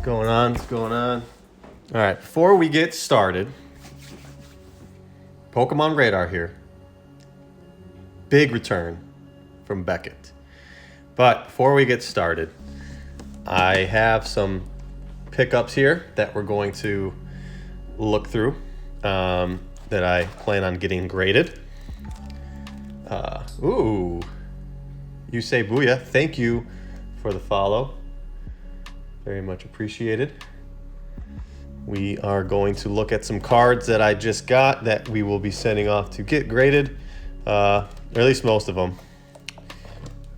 What's going on? What's going on? All right, before we get started, PokemonRadar here. Big return from Beckett. But before we get started, I have some pickups here that we're going to look through that I plan on getting graded. You say booyah. Thank you for the follow. Very much appreciated. We are going to look at some cards that I just got that we will be sending off to get graded, or at least most of them.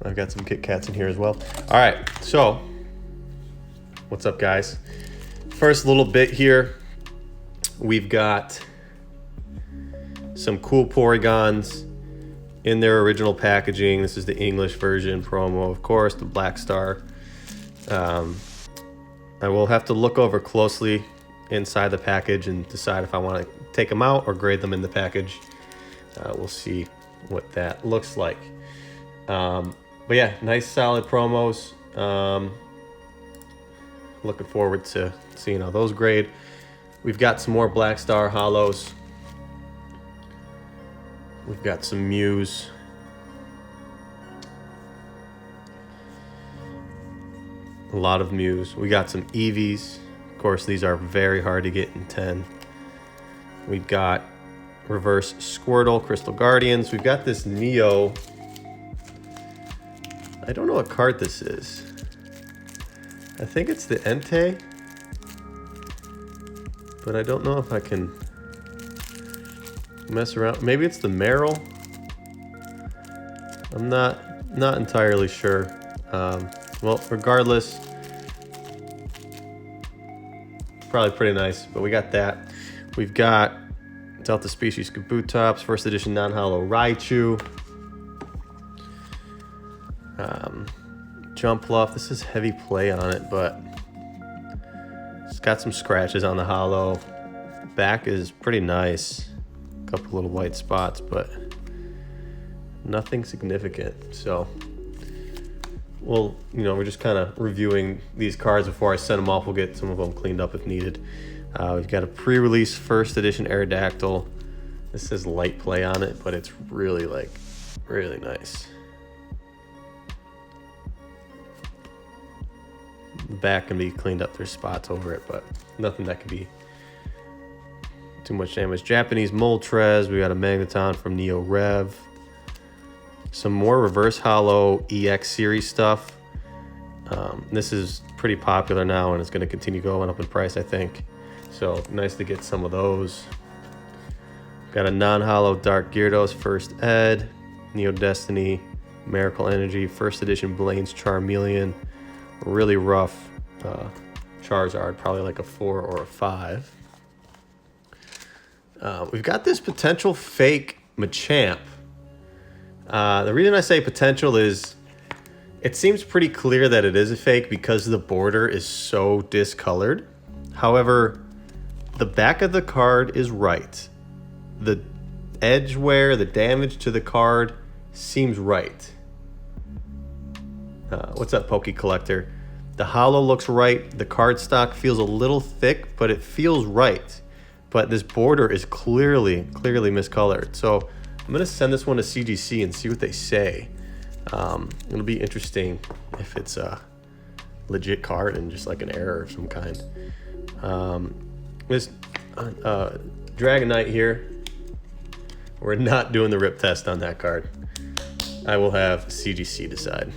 I've got some Kit Kats in here as well. All right, so what's up, guys? First little bit here, we've got some cool Porygons in their original packaging. This is the English version promo, of course, the Black Star. I will have to look over closely inside the package and decide if I want to take them out or grade them in the package. We'll see what that looks like. But yeah, nice solid promos. Looking forward to seeing how those grade. We've got some more Black Star Hollows. We've got some Mews. A lot of Mews. We got some Eevees. Of course, these are very hard to get in 10. We've got Reverse Squirtle, Crystal Guardians. We've got this Neo. I don't know what card this is. I think it's the Entei, but I don't know if I can mess around. Maybe it's the Meryl. I'm not entirely sure. Well, regardless, probably pretty nice, but we got that. We've got Delta Species Kabutops, first edition non-hollow Raichu. Jumpluff, this is heavy play on it, but it's got some scratches on the hollow. Back is pretty nice. A couple little white spots, but nothing significant. So well, we're just kind of reviewing these cards before I send them off. We'll get some of them cleaned up if needed. We've got a pre-release first edition Aerodactyl. This says light play on it, but it's really really nice. The back can be cleaned up. There's spots over it, but nothing that could be too much damage. Japanese Moltres. We got a Magneton from Neo Rev. Some more Reverse Hollow EX series stuff. This is pretty popular now, and it's going to continue going up in price, I think. So nice to get some of those. Got a non-hollow Dark Gyarados First Ed, Neo Destiny, Miracle Energy, First Edition Blaine's Charmeleon. Really rough Charizard, probably like a 4 or a 5. We've got this potential fake Machamp. The reason I say potential is it seems pretty clear that it is a fake because the border is so discolored. However, the back of the card is right. The edge wear, the damage to the card seems right. What's up, Poke Collector? The hollow looks right. The card stock feels a little thick, but it feels right. But this border is clearly miscolored. So I'm going to send this one to CGC and see what they say. It'll be interesting if it's a legit card and just like an error of some kind. This Dragonite here, we're not doing the rip test on that card. I will have CGC decide.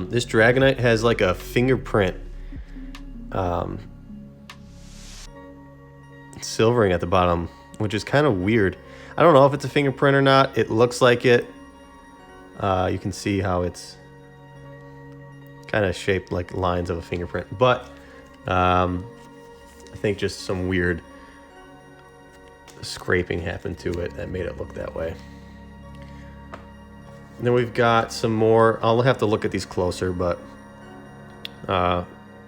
This Dragonite has like a fingerprint silvering at the bottom, which is kind of weird. I don't know if it's a fingerprint or not. It looks like it. You can see how it's kind of shaped like lines of a fingerprint. But I think just some weird scraping happened to it that made it look that way. And then we've got some more. I'll have to look at these closer, but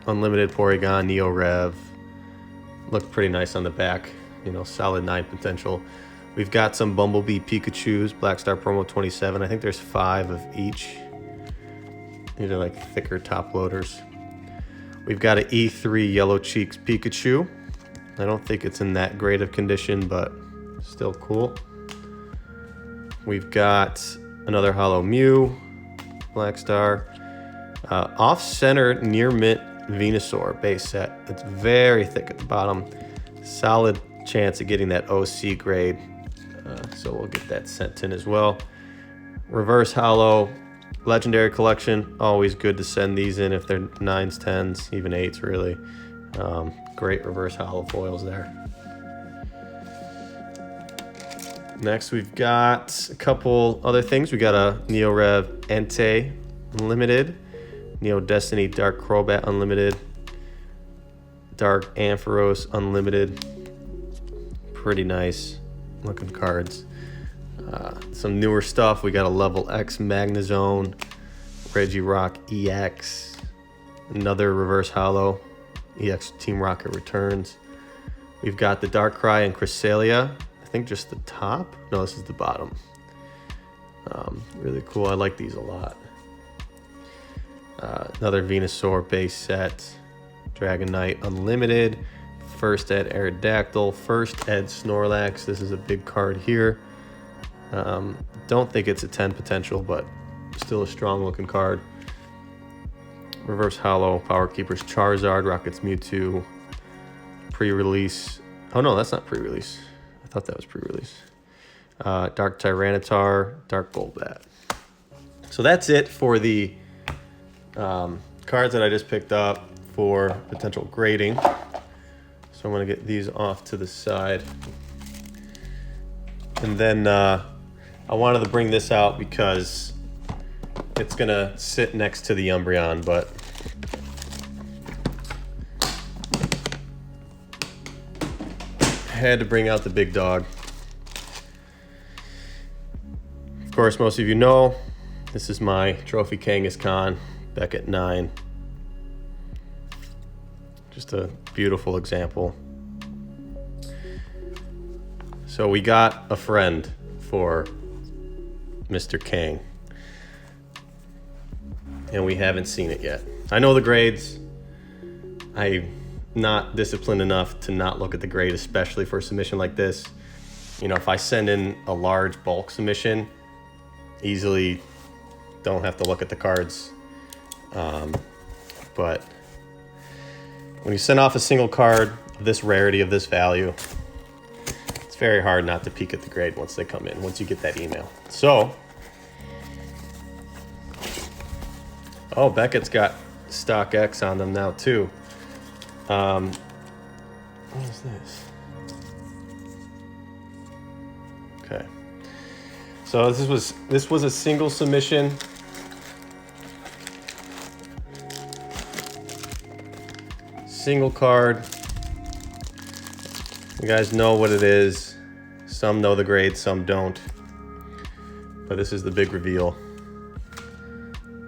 Unlimited Porygon, Neo Rev. Looked pretty nice on the back. Solid 9 potential. We've got some Bumblebee Pikachus, Black Star Promo 27. I think there's 5 of each. These are like thicker top loaders. We've got an E3 Yellow Cheeks Pikachu. I don't think it's in that great of condition, but still cool. We've got another Hollow Mew, Black Star. Off-center near mint Venusaur base set. It's very thick at the bottom. Solid chance of getting that OC grade. So we'll get that sent in as well. Reverse Hollow, Legendary Collection. Always good to send these in if they're 9s, 10s, even 8s really. Great reverse hollow foils there. Next, we've got a couple other things. We got a Neo Rev Entei Unlimited, Neo Destiny Dark Crobat Unlimited, Dark Ampharos Unlimited. Pretty nice looking cards. Some newer stuff. We got a Level X Magnezone, Regirock EX, another reverse hollow, EX Team Rocket returns. We've got the Darkrai and Cresselia. I think just the top. No, this is the bottom. Really cool. I like these a lot. Another Venusaur base set, Dragonite Unlimited, First Ed Aerodactyl, First Ed Snorlax. This is a big card here. Don't think it's a 10 potential, but still a strong looking card. Reverse Hollow, Power Keepers Charizard, Rockets Mewtwo, pre-release. Oh no, that's not pre-release. I thought that was pre-release. Dark Tyranitar, Dark Golbat. So that's it for the cards that I just picked up for potential grading. So I'm going to get these off to the side. And then I wanted to bring this out because it's going to sit next to the Umbreon, but I had to bring out the big dog. Of course, most of you know, this is my Trophy Kangaskhan Beckett 9. Just a beautiful example. So we got a friend for Mr. Kang, and we haven't seen it yet. I know the grades. I'm not disciplined enough to not look at the grade, especially for a submission like this. You know, if I send in a large bulk submission, easily don't have to look at the cards. But when you send off a single card of this rarity, of this value, it's very hard not to peek at the grade once they come in, once you get that email. So, oh, Beckett's got stock X on them now too. What is this? Okay. So this was a single submission. Single card. You guys know what it is. Some know the grade, some don't. But this is the big reveal.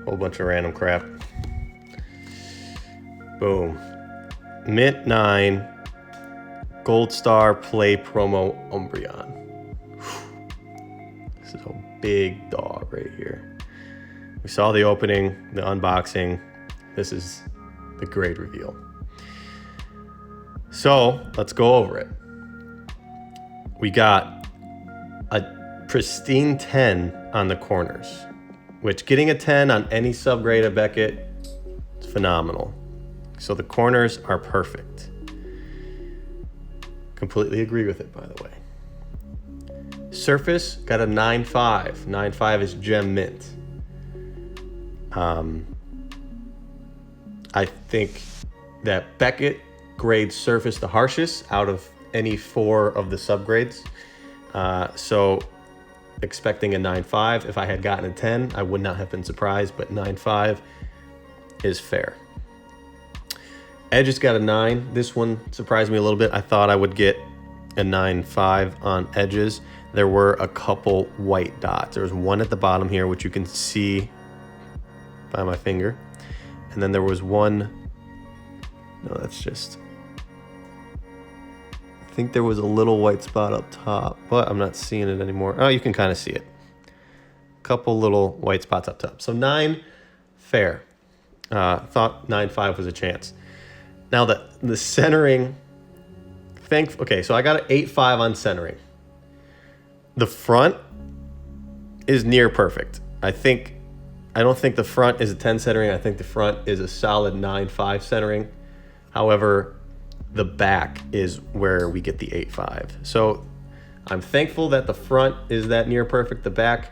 Whole bunch of random crap. Boom. Mint 9 Gold Star Play Promo Umbreon. This is a big dog right here. We saw the opening, the unboxing. This is the grade reveal. So let's go over it. We got a pristine 10 on the corners, which getting a 10 on any subgrade of Beckett is phenomenal. So the corners are perfect. Completely agree with it, by the way. Surface got a 9.5. 9.5 is gem mint. I think that Beckett grades surface the harshest out of any 4 of the subgrades. So expecting a 9.5. If I had gotten a 10, I would not have been surprised, but 9.5 is fair. Edge has got a 9. This one surprised me a little bit. I thought I would get a 9.5 on edges. There were a couple white dots. There was one at the bottom here, which you can see by my finger. And then there was one, no, that's just, I think there was a little white spot up top, but I'm not seeing it anymore. Oh, you can kind of see it. Couple little white spots up top. So 9, fair. Thought 9.5 was a chance. Now the centering, okay, so I got an 8.5 on centering. The front is near perfect. I don't think the front is a 10 centering. I think the front is a solid 9.5 centering. However, the back is where we get the 8.5. So I'm thankful that the front is that near perfect. The back,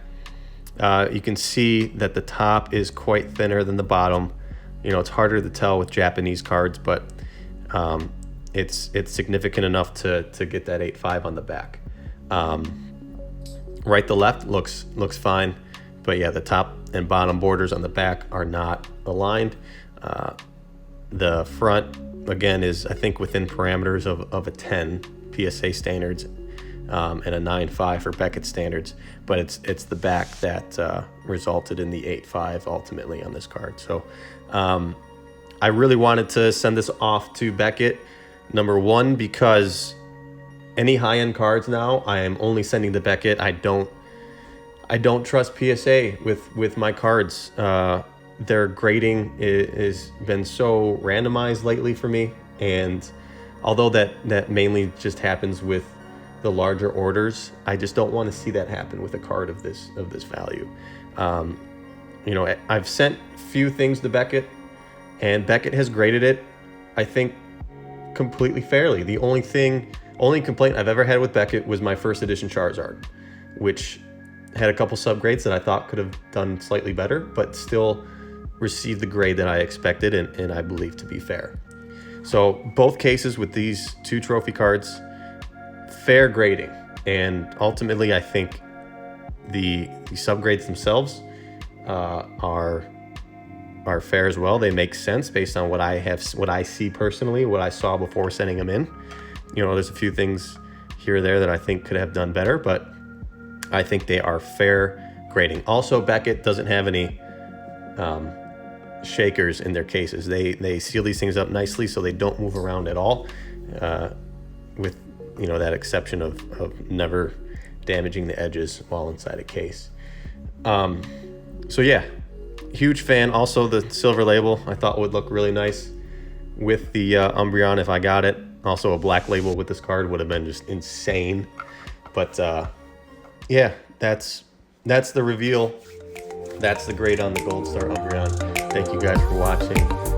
you can see that the top is quite thinner than the bottom. You know, it's harder to tell with Japanese cards, but it's significant enough to get that 8.5 on the back. Right to left looks fine, but yeah, the top and bottom borders on the back are not aligned. The front, again, is, I think, within parameters of a 10 PSA standards and a 9.5 for Beckett standards, but it's the back that resulted in the 8.5 ultimately on this card. So I really wanted to send this off to Beckett, number one, because any high-end cards now, I am only sending to Beckett. I don't trust PSA with my cards. Their grading has been so randomized lately for me, and although that mainly just happens with the larger orders, I just don't want to see that happen with a card of this value. You know, I've sent few things to Beckett, and Beckett has graded it, I think, completely fairly. The only complaint I've ever had with Beckett was my first edition Charizard, which had a couple subgrades that I thought could have done slightly better, but still received the grade that I expected and I believe to be fair. So both cases with these two trophy cards, fair grading. And ultimately, I think the subgrades themselves are fair as well. They make sense based on what I see personally, what I saw before sending them in. You know, there's a few things here or there that I think could have done better, but I think they are fair grading. Also, Beckett doesn't have any shakers in their cases. They seal these things up nicely so they don't move around at all, with, you know, that exception of never damaging the edges while inside a case. So yeah, huge fan. Also, the silver label I thought would look really nice with the Umbreon if I got it. Also, a black label with this card would have been just insane. But yeah, that's the reveal. That's the grade on the Gold Star Umbreon. Thank you guys for watching.